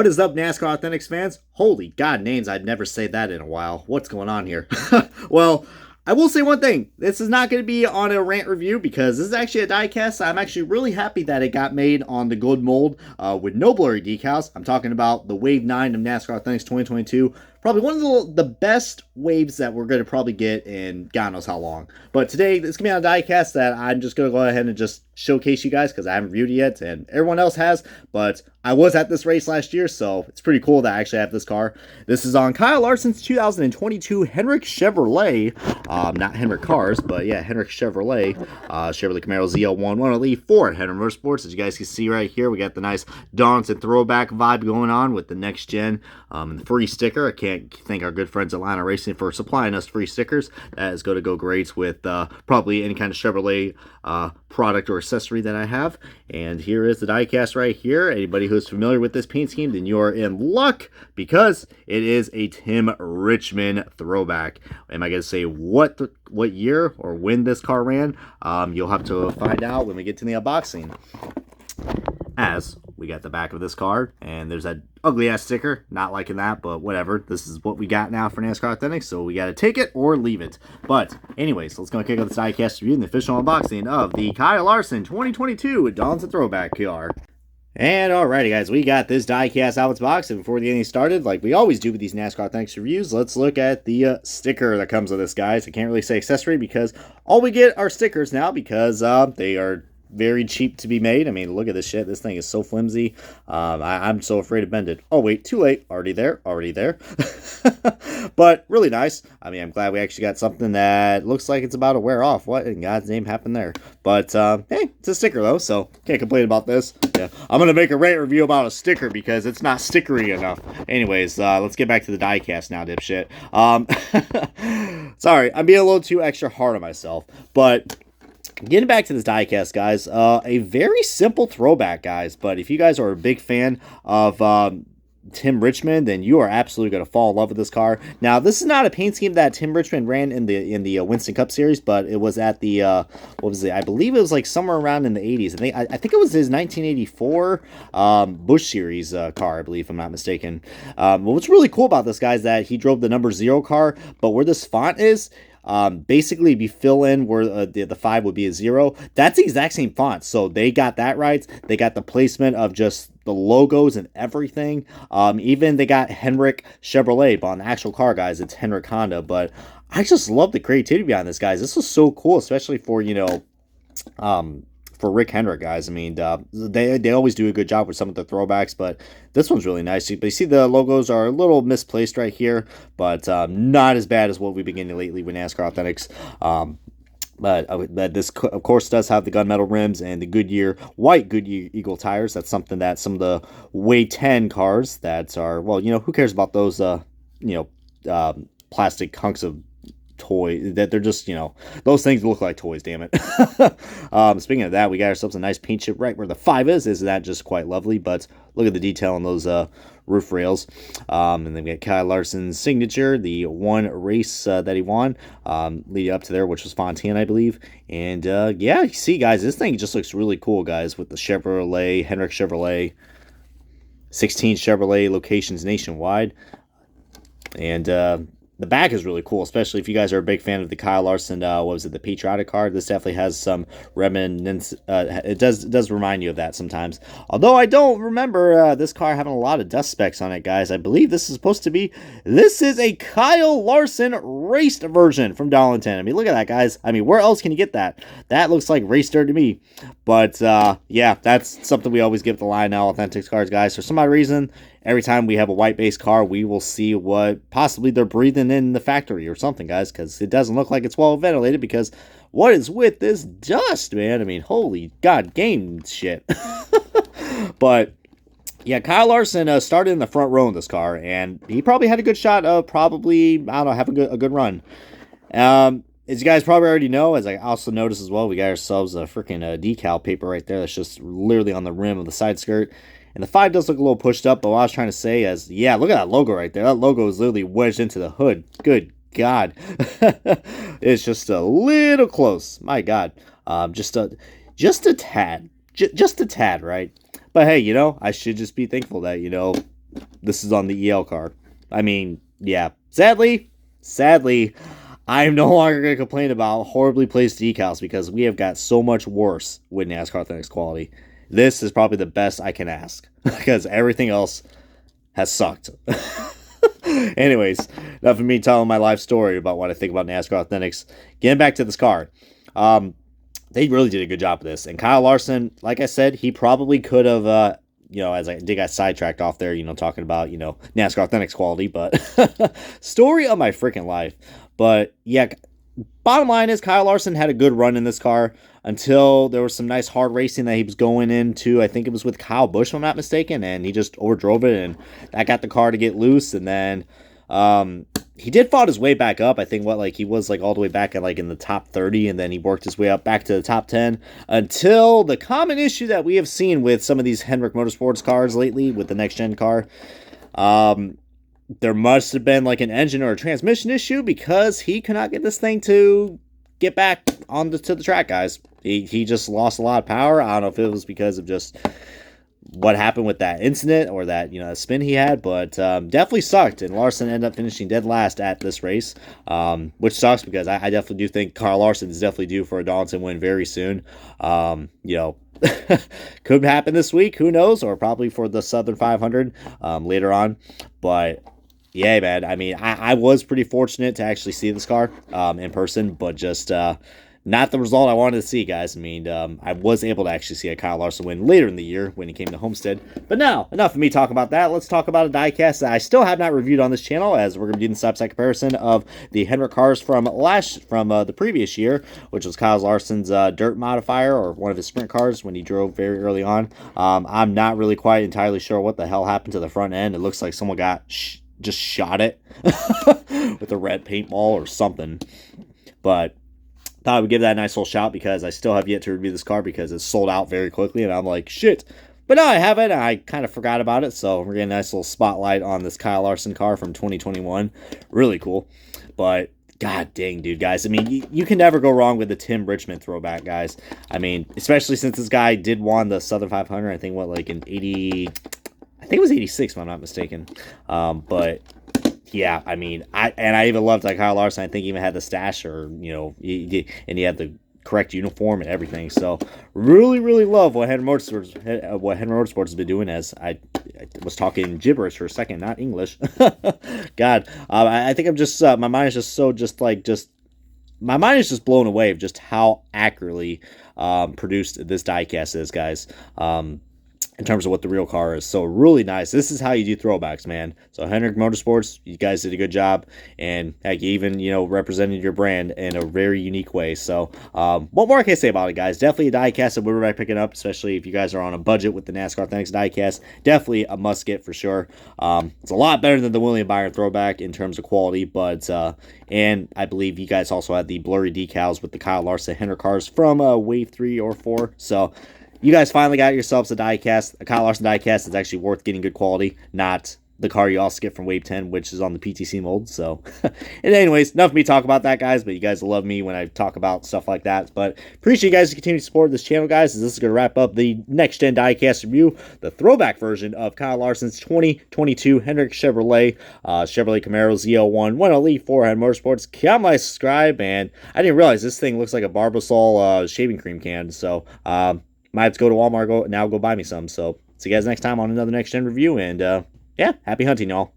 What is up, NASCAR Authentics fans? Holy God names, I'd never say that in a while. What's going on here? Well, I will say one thing. This is not going to be on a rant review because this is actually a diecast. I'm actually really happy that it got made on the gold mold with no blurry decals. I'm talking about the Wave 9 of NASCAR Authentics 2022. Probably one of the best waves that we're going to probably get in God knows how long. But today, it's going to be on a diecast that I'm just going to go ahead and just showcase you guys because I haven't reviewed it yet and everyone else has. But I was at this race last year, so it's pretty cool that I actually have this car. This is on Kyle Larson's 2022 Hendrick Chevrolet. Not Hendrick Cars, but yeah, Hendrick Chevrolet. Chevrolet Camaro ZL11 1LE Ford Hendrick Motorsports. As you guys can see right here, we got the nice Darlington throwback vibe going on with the next gen and the free sticker. I can't thank our good friends at Atlanta Racing for supplying us free stickers. That is going to go great with probably any kind of Chevrolet product or accessory that I have. And here is the diecast right here. Anybody who's familiar with this paint scheme, then you're in luck because it is a Tim Richmond throwback. Am I going to say what year or when this car ran? You'll have to find out when we get to the unboxing. As we got the back of this card, and there's that ugly ass sticker. Not liking that, but whatever. This is what we got now for NASCAR Authentics, so we got to take it or leave it. But anyways, let's go kick off this diecast review and the official unboxing of the Kyle Larson 2022 Darlington Throwback PR. And alrighty guys, we got this diecast out of its box, and before the getting started, like we always do with these NASCAR Authentics reviews, let's look at the sticker that comes with this, guys. I can't really say accessory because all we get are stickers now because they are very cheap to be made. I mean, look at this shit. This thing is so flimsy. I'm so afraid to bend it. Oh, wait, too late. Already there. But really nice. I mean, I'm glad we actually got something that looks like it's about to wear off. What in God's name happened there? But, hey, it's a sticker, though, so can't complain about this. Yeah, I'm going to make a rant review about a sticker because it's not stickery enough. Anyways, let's get back to the diecast now, dipshit. Sorry, I'm being a little too extra hard on myself, but getting back to this diecast, guys, a very simple throwback, guys, but if you guys are a big fan of Tim Richmond, then you are absolutely going to fall in love with this car. Now, this is not a paint scheme that Tim Richmond ran in the Winston Cup Series, but it was at the what was it? I believe it was like somewhere around in the 80s. I think it was his 1984 Busch Series car, I believe, if I'm not mistaken. What's really cool about this guy is that he drove the number 0 car, but where this font is, basically, if you fill in where the 5 would be a 0, that's the exact same font. So they got that right. They got the placement of just the logos and everything. Even they got Hendrick Chevrolet, but on the actual car, guys, it's Hendrick Honda. But I just love the creativity behind this, guys. This was so cool, especially for, you know, for Rick Hendrick, guys. I mean, they always do a good job with some of the throwbacks, but this one's really nice. But you see the logos are a little misplaced right here, but not as bad as what we've been getting lately with NASCAR Authentics. But this, of course, does have the gunmetal rims and the Goodyear, white Goodyear Eagle tires. That's something that some of the Way 10 cars that are, well, you know, who cares about those, plastic hunks of toy that they're just, you know, those things look like toys, damn it. Speaking of that, we got ourselves a nice paint chip right where the 5 is. Isn't that just quite lovely? But look at the detail on those roof rails. And then we got Kyle Larson's signature, the one race that he won leading up to there, which was Fontana, I believe. And yeah, you see, guys, this thing just looks really cool, guys, with the Chevrolet, Hendrick Chevrolet, 16 Chevrolet locations nationwide. And the back is really cool, especially if you guys are a big fan of the Kyle Larson, what was it, the Patriotic card. This definitely has some remnants. It does remind you of that sometimes. Although I don't remember this car having a lot of dust specks on it, guys. I believe this is supposed to be, this is a Kyle Larson raced version from Darlington. I mean, look at that, guys. I mean, where else can you get that? That looks like race dirt to me. But yeah, that's something we always give the Lionel Authentics cards, guys. For some odd reason, every time we have a white-based car, we will see what possibly they're breathing in the factory or something, guys, because it doesn't look like it's well ventilated, because what is with this dust, man? I mean, holy God, game shit. But yeah, Kyle Larson started in the front row in this car, and he probably had a good shot of probably, I don't know, having a good run. As you guys probably already know, as I also noticed as well, we got ourselves a freaking decal paper right there that's just literally on the rim of the side skirt. And the 5 does look a little pushed up, but what I was trying to say is, yeah, look at that logo right there. That logo is literally wedged into the hood. Good God. It's just a little close. My God. Just a tad. Just a tad, right? But hey, you know, I should just be thankful that, you know, this is on the EL car. I mean, yeah. Sadly, I am no longer going to complain about horribly placed decals because we have got so much worse with NASCAR Authentics quality. This is probably the best I can ask because everything else has sucked. Anyways, enough of me telling my life story about what I think about NASCAR Authentics. Getting back to this car. They really did a good job of this. And Kyle Larson, like I said, he probably could have, as I did got sidetracked off there, talking about, NASCAR Authentics quality, but story of my freaking life. But yeah, bottom line is Kyle Larson had a good run in this car until there was some nice hard racing that he was going into. I think it was with Kyle Busch, if I'm not mistaken, and he just overdrove it, and that got the car to get loose. And then he did fought his way back up. I think he was all the way back at in the top 30, and then he worked his way up back to the top 10 until the common issue that we have seen with some of these Hendrick Motorsports cars lately with the next gen car. There must have been an engine or a transmission issue because he could not get this thing to get back to the track, guys. He just lost a lot of power. I don't know if it was because of just what happened with that incident or that spin he had, but definitely sucked. And Larson ended up finishing dead last at this race, which sucks because I definitely do think Kyle Larson is definitely due for a Donaldson win very soon. Could happen this week, who knows, or probably for the Southern 500 later on. But yeah, man, I mean, I was pretty fortunate to actually see this car in person, but just not the result I wanted to see, guys. I mean, I was able to actually see a Kyle Larson win later in the year when he came to Homestead. But now, enough of me talking about that. Let's talk about a diecast that I still have not reviewed on this channel, as we're going to be doing the side-by-side comparison of the Hendrick cars from the previous year, which was Kyle Larson's dirt modifier, or one of his sprint cars when he drove very early on. I'm not really quite entirely sure what the hell happened to the front end. It looks like someone got just shot it with a red paintball or something. But thought I would give that a nice little shout because I still have yet to review this car because it's sold out very quickly, and I'm like, shit. But now I have it, and I kind of forgot about it, so we're getting a nice little spotlight on this Kyle Larson car from 2021. Really cool. But god dang, dude, guys. I mean, you can never go wrong with the Tim Richmond throwback, guys. I mean, especially since this guy did won the Southern 500, I think, in 80... I think it was 86, if I'm not mistaken. But yeah, I mean, I even loved Kyle Larson. I think he even had the stash, or and he had the correct uniform and everything. So really love what Hendrick Motorsports has been doing. As I was talking gibberish for a second, not English. God, I think I'm just my mind is just so my mind is just blown away of just how accurately produced this diecast is, guys. In terms of what the real car is. So really nice. This is how you do throwbacks, man. So Hendrick Motorsports, you guys did a good job, and heck, you even represented your brand in a very unique way. So what more can I say about it, guys? Definitely a diecast that we're picking up, especially if you guys are on a budget with the NASCAR Authentics diecast. Definitely a must get for sure. It's a lot better than the William Byron throwback in terms of quality, but and I believe you guys also had the blurry decals with the Kyle Larson Hendrick cars from Wave 3 or 4. So you guys finally got yourselves a diecast, a Kyle Larson diecast that's actually worth getting good quality, not the car you also get from Wave 10, which is on the PTC mold. So, and anyways, enough of me talk about that, guys, but you guys love me when I talk about stuff like that. But appreciate you guys continue to support this channel, guys, as this is going to wrap up the next-gen diecast review, the throwback version of Kyle Larson's 2022 Hendrick Chevrolet Camaro ZL1 1LE 400 Motorsports. Comment, like, subscribe, and I didn't realize this thing looks like a Barbasol shaving cream can, so might have to go to Walmart go buy me some. So see you guys next time on another next gen review, and yeah, happy hunting, y'all.